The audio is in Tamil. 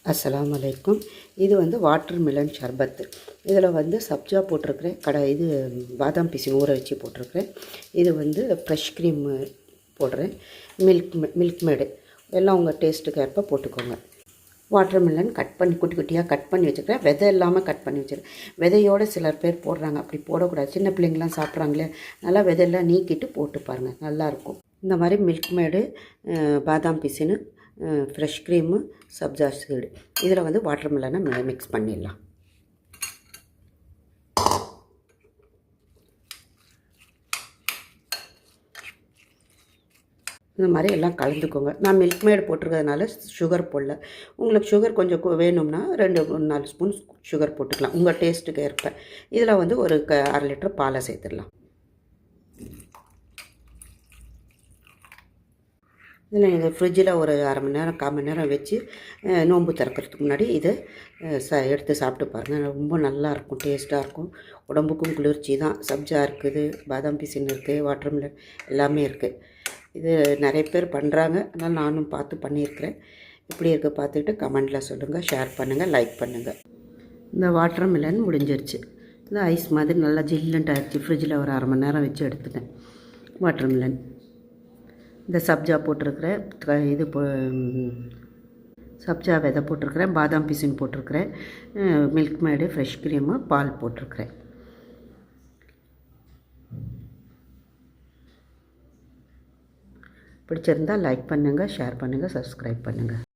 அஸ்ஸலாமு அலைக்கும். இது வந்து வாட்டர் மிலன் ஷர்பத்து. இதில் வந்து சப்ஜா போட்டிருக்கிறேன், இது பாதாம் பிசின் ஊற வச்சு போட்டிருக்கிறேன். இது வந்து ஃப்ரெஷ் க்ரீம் போடுறேன், மில்க் மேடு எல்லாம் உங்கள் டேஸ்ட்டுக்கு ஏற்ப போட்டுக்கோங்க. வாட்டர் மிலன் கட் பண்ணி குட்டி குட்டியாக கட் பண்ணி வச்சுருக்கிறேன், விதை இல்லாமல் கட் பண்ணி வச்சுருக்கேன். விதையோடு சிலர் பேர் போடுறாங்க, அப்படி போடக்கூடாது. சின்ன பிள்ளைங்களாம் சாப்பிட்றாங்களே, நல்லா விதையெல்லாம் நீக்கிட்டு போட்டு பாருங்கள், நல்லாயிருக்கும். இந்த மாதிரி மில்க் மேடு, பாதாம் பிசின்னு, ஃப்ரெஷ் க்ரீமு, சப்ஜா சீடு, இதில் வந்து வாட்டர் மிலனை மிக்ஸ் பண்ணிடலாம். இந்த மாதிரி எல்லாம் கலந்துக்கோங்க. நான் மில்க் மேடு போட்டிருக்கிறதுனால சுகர் போடல. உங்களுக்கு சுகர் கொஞ்சம் வேணும்னா 2-4 ஸ்பூன் சுகர் போட்டுக்கலாம், உங்கள் டேஸ்ட்டுக்கு ஏற்ப. இதில் வந்து ஒரு 1/2 லிட்டர் பாலை சேர்த்துடலாம். இதில் நீங்கள் ஃப்ரிட்ஜில் ஒரு 1/2 மணி நேரம் 1/4 மணி நேரம் வச்சு நோன்பு திறக்கிறதுக்கு முன்னாடி இதை எடுத்து சாப்பிட்டு பாருங்கள். ரொம்ப நல்லாயிருக்கும், டேஸ்ட்டாக இருக்கும். உடம்புக்கும் குளிர்ச்சி தான். சப்ஜா இருக்குது, பாதாம் பிசின் இருக்குது, வாட்டர் மிலன் எல்லாமே இருக்குது. இது நிறைய பேர் பண்ணுறாங்க, அதனால் நானும் பார்த்து பண்ணியிருக்கிறேன். எப்படி இருக்குது பார்த்துக்கிட்டு கமெண்டில் சொல்லுங்கள், ஷேர் பண்ணுங்கள், லைக் பண்ணுங்கள். இந்த வாட்டர் மிலன் முடிஞ்சிருச்சு. இந்த ஐஸ் மாதிரி நல்லா ஜில்லுன்ட்டு ஆயிடுச்சு. ஃப்ரிட்ஜில் ஒரு 1/2 மணி நேரம் வச்சு எடுத்துட்டேன். வாட்டர் மிலன், இந்த சப்ஜா போட்டிருக்கிறேன், இது சப்ஜா விதை போட்டிருக்கிறேன், பாதாம் பிசின் போட்டிருக்கிறேன், மில்க் மேடு, ஃப்ரெஷ் க்ரீமு, பால் போட்டிருக்கிறேன். பிடிச்சிருந்தால் லைக் பண்ணுங்கள், ஷேர் பண்ணுங்கள், சப்ஸ்கிரைப் பண்ணுங்கள்.